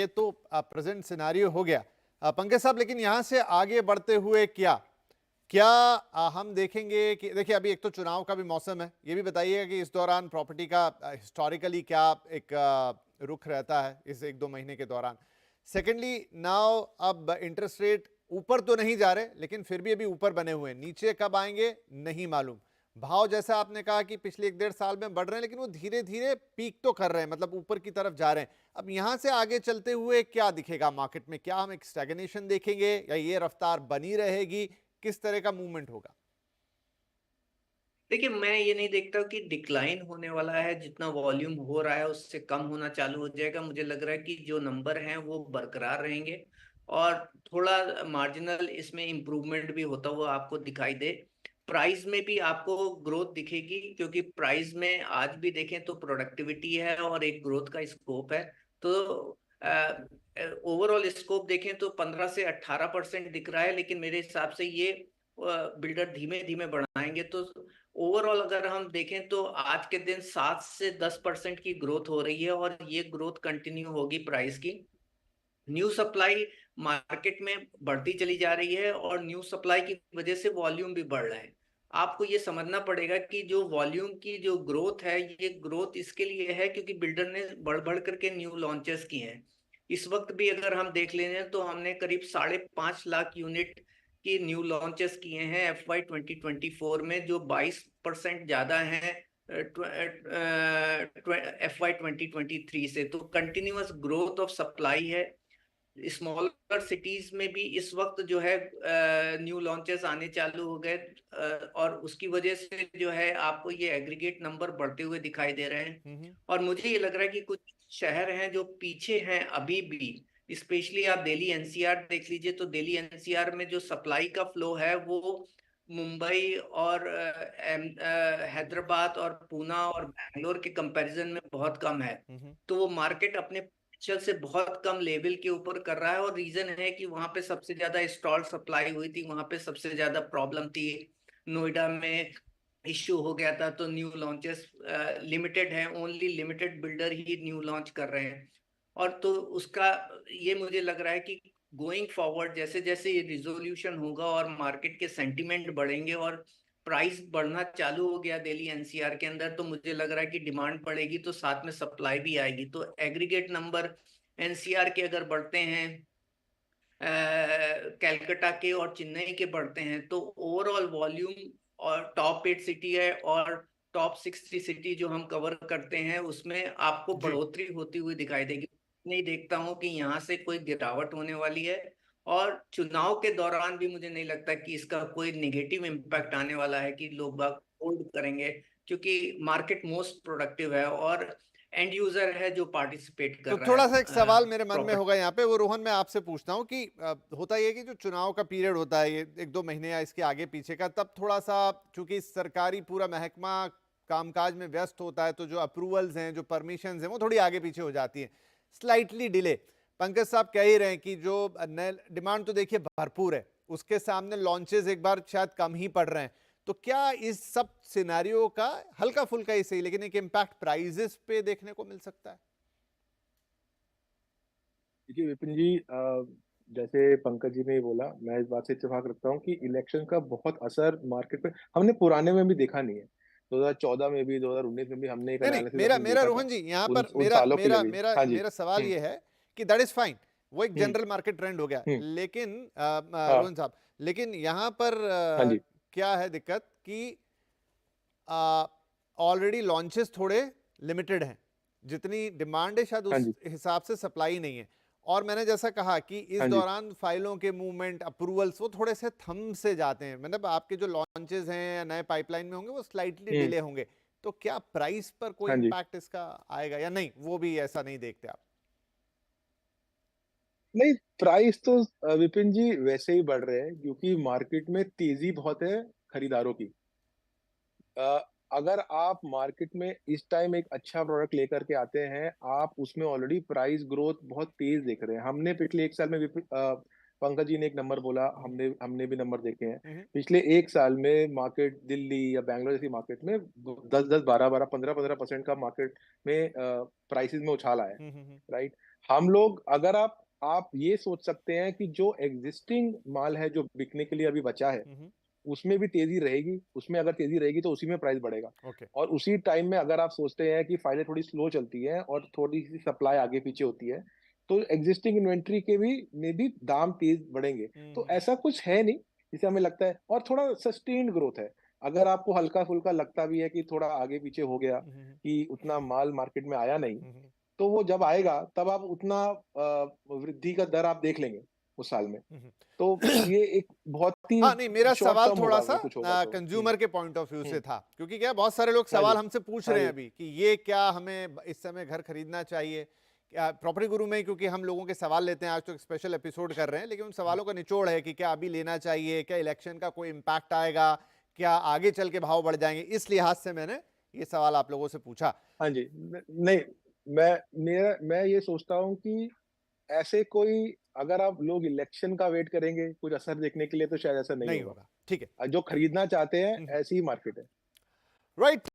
ये तो present scenario हो गया पंकज साहब, लेकिन यहाँ से आगे बढ़ते हुए क्या क्या हम देखेंगे कि देखिए अभी एक तो चुनाव का भी मौसम है, ये भी बताइएगा कि इस दौरान प्रॉपर्टी का हिस्टोरिकली क्या एक रुख रहता है इस 1-2 महीने के दौरान। सेकेंडली नाउ अब इंटरेस्ट रेट ऊपर तो नहीं जा रहे, लेकिन फिर भी अभी ऊपर बने हुए हैं, नीचे कब आएंगे नहीं मालूम। भाव जैसा आपने कहा कि पिछले 1-1.5 साल में बढ़ रहे हैं, लेकिन वो धीरे धीरे पीक तो कर रहे हैं, मतलब ऊपर की तरफ जा रहे हैं। अब यहां से आगे चलते हुए क्या दिखेगा मार्केट में? क्या हम एक स्टैग्नेशन देखेंगे या ये रफ्तार बनी रहेगी? किस तरह का मूवमेंट होगा? देखिए, मैं ये नहीं देखता कि डिक्लाइन होने वाला है। जितना वॉल्यूम हो रहा है उससे कम होना चालू हो जाएगा। मुझे लग रहा है कि जो नंबर हैं वो बरकरार रहेंगे और थोड़ा मार्जिनल इसमें इम्प्रूवमेंट भी होता हुआ आपको दिखाई दे। प्राइस में भी आपको ग्रोथ दिखेगी, क्योंकि प्राइस में आज भी देखें तो प्रोडक्टिविटी है और एक ग्रोथ का स्कोप है। तो ओवरऑल स्कोप देखें तो 15 से 18% दिख रहा है, लेकिन मेरे हिसाब से ये बिल्डर धीमे धीमे बढ़ाएंगे। तो ओवरऑल अगर हम देखें तो आज के दिन 7 से 10% की ग्रोथ हो रही है और ये ग्रोथ कंटिन्यू होगी प्राइस की। न्यू सप्लाई मार्केट में बढ़ती चली जा रही है और न्यू सप्लाई की वजह से वॉल्यूम भी बढ़ रहा है। आपको ये समझना पड़ेगा कि जो वॉल्यूम की जो ग्रोथ है, ये ग्रोथ इसके लिए है क्योंकि बिल्डर ने बढ़ बढ़ करके न्यू लॉन्चेस किए हैं। इस वक्त भी अगर हम देख लें तो हमने करीब 5.5 लाख यूनिट की न्यू लॉन्चेस किए हैं FY 2024 में, जो 22% ज्यादा हैं FY 2023 से। तो कंटिन्यूअस ग्रोथ ऑफ सप्लाई है। स्मॉलर सिटीज में भी इस वक्त जो है न्यू लॉन्चेस आने चालू हो गए और उसकी वजह से जो है आपको ये एग्रीगेट नंबर बढ़ते हुए दिखाई दे रहे हैं। और मुझे ये लग रहा है कि कुछ शहर हैं जो पीछे हैं अभी भी। स्पेशली आप दिल्ली NCR देख लीजिए, तो दिल्ली NCR में जो सप्लाई का फ्लो है वो मुंबई और हैदराबाद और पूना और बैंगलोर के कंपैरिजन में बहुत कम है। तो वो मार्केट अपने पोटेंशियल से बहुत कम लेवल के ऊपर कर रहा है और रीजन है कि वहां पे सबसे ज्यादा स्टॉल सप्लाई हुई थी, वहां पे सबसे ज्यादा प्रॉब्लम थी। नोएडा में इश्यू हो गया था, तो न्यू लॉन्चेस लिमिटेड है, ओनली लिमिटेड बिल्डर ही न्यू लॉन्च कर रहे हैं। और तो उसका ये मुझे लग रहा है कि गोइंग फॉरवर्ड जैसे जैसे ये रिजोल्यूशन होगा और मार्केट के सेंटिमेंट बढ़ेंगे और प्राइस बढ़ना चालू हो गया दिल्ली NCR के अंदर, तो मुझे लग रहा है कि डिमांड बढ़ेगी तो साथ में सप्लाई भी आएगी। तो एग्रीगेट नंबर NCR के अगर बढ़ते हैं, कैलकाटा के और चेन्नई के बढ़ते हैं, तो ओवरऑल वॉल्यूम और टॉप 8 सिटी है और टॉप 60 सिटी जो हम कवर करते हैं उसमें आपको जी। बढ़ोतरी होती हुई दिखाई देगी। नहीं देखता हूं कि यहाँ से कोई गिरावट होने वाली है। और चुनाव के दौरान भी मुझे नहीं लगता कि इसका कोई निगेटिव इम्पैक्ट आने वाला है कि लोग बाग होल्ड करेंगे, क्योंकि मार्केट मोस्ट प्रोडक्टिव है और एंड यूजर है जो पार्टिसिपेट कर तो रहा थोड़ा सा एक है सवाल मेरे मन में प्रॉपर्टी। होगा यहाँ पे, वो रोहन मैं आपसे पूछता हूँ कि होता ये कि जो चुनाव का पीरियड होता है, ये 1-2 महीने या इसके आगे पीछे का, तब थोड़ा सा चूंकि सरकारी पूरा महकमा कामकाज में व्यस्त होता है, तो जो अप्रूवल्स हैं, जो परमिशंस हैं, वो थोड़ी आगे पीछे हो जाती हैं, स्लाइटली डिले। पंकज साहब कह ही रहे हैं कि जो नए डिमांड तो देखिए भरपूर है, उसके सामने लॉन्चेस एक बार शायद कम ही पड़ रहे हैं। तो क्या इस सब सिनेरियो का हल्का फुल्का ही सही, लेकिन एक इम्पैक्ट प्राइजेस पे देखने को मिल सकता है? देखिए विपिन जी, जैसे पंकज जी ने बोला, मैं इस बात से इत्तेफाक रखता हूँ कि इलेक्शन का बहुत असर मार्केट पे हमने पुराने में भी देखा नहीं है। 2014 में भी, 2019 में भी हमने एक नहीं नहीं, एनालिसिस मेरा अपने मेरा देखा था रोहन जी यहाँ उन पर उन मेरा सालों के लिए मेरा भी। मेरा हाँ जी। मेरा सवाल हम्म। ये है कि दैट इज फाइन, वो एक हम्म। जनरल मार्केट ट्रेंड हो गया, हम्म। लेकिन हाँ। रोहन साहब, लेकिन यहाँ पर हाँ जी। क्या है दिक्कत कि ऑलरेडी लॉन्चेस थोड़े लिमिटेड हैं, जितनी डिमांड है शायद हाँ उस जी। हिसाब से सप्लाई नहीं है। और मैंने जैसा कहा कि इस हाँ जी। दौरान फाइलों के मूवमेंट, अप्रूवल्स, वो थोड़े से थम से जाते हैं, मतलब आपके जो लॉन्चेस हैं या नए पाइपलाइन में होंगे वो स्लाइटली हम्म। डिले होंगे। तो क्या प्राइस पर कोई हाँ जी। इंपैक्ट इसका आएगा या नहीं, वो भी ऐसा नहीं देखते आप? नहीं, प्राइस तो विपिन जी वैसे ही बढ़ रहे हैं क्योंकि मार्केट में तेजी बहुत है खरीदारों की। अ, अगर आप मार्केट में इस टाइम एक अच्छा प्रोडक्ट लेकर के आते हैं, आप उसमें ऑलरेडी प्राइस ग्रोथ बहुत तेज देख रहे हैं। हमने पिछले एक साल में पंकज जी ने एक नंबर बोला, हमने हमने भी नंबर देखे हैं। हम्म। पिछले एक साल में मार्केट दिल्ली या बैंगलोर जैसी मार्केट में 10-10, 12-12, 15-15% का मार्केट में प्राइसेस में उछाल आया है। हम्म। राइट। हम लोग अगर आप ये सोच सकते हैं कि जो एग्जिस्टिंग माल है जो बिकने के लिए अभी बचा है उसमें भी तेजी रहेगी, उसमें अगर तेजी रहेगी तो उसी में प्राइस बढ़ेगा। ओके। और उसी टाइम में अगर आप सोचते हैं कि फाइलें थोड़ी स्लो चलती है और थोड़ी सी सप्लाई आगे पीछे होती है तो एग्जिस्टिंग इन्वेंट्री के भी में भी दाम तेज बढ़ेंगे। तो ऐसा कुछ है नहीं जिसे हमें लगता है, और थोड़ा सस्टेन्ड ग्रोथ है। अगर आपको हल्का फुल्का लगता भी है कि थोड़ा आगे पीछे हो गया, कि उतना माल मार्केट में आया नहीं, तो वो जब आएगा तब आप उतना वृद्धि का दर आप देख लेंगे उस साल में। तो ये एक बहुत ही हाँ, नहीं, मेरा शॉर्ट सवाल टर्म थोड़ा होगा सा अगर कुछ होगा तो। कंज्यूमर के पॉइंट ऑफ व्यू से हम्म, था, क्योंकि क्या बहुत सारे लोग हाँ सवाल जी, हमसे पूछ हाँ रहे हैं जी, अभी कि ये क्या हमें इस समय घर खरीदना चाहिए। क्या प्रॉपर्टी गुरु में, क्योंकि हम लोगों के सवाल लेते हैं, आज तो एक स्पेशल एपिसोड कर रहे हैं, लेकिन उन सवालों का निचोड़ है कि क्या अभी लेना चाहिए, क्या इलेक्शन का कोई इम्पैक्ट आएगा, क्या आगे चल के भाव बढ़ जाएंगे, इस लिहाज से मैंने ये सवाल आप लोगों से पूछा। हाँ जी। नहीं, मैं ये सोचता हूँ कि ऐसे कोई, अगर आप लोग इलेक्शन का वेट करेंगे कुछ असर देखने के लिए तो शायद ऐसा नहीं नहीं होगा। होगा, ठीक है। जो खरीदना चाहते हैं ऐसी ही मार्केट है। राइट।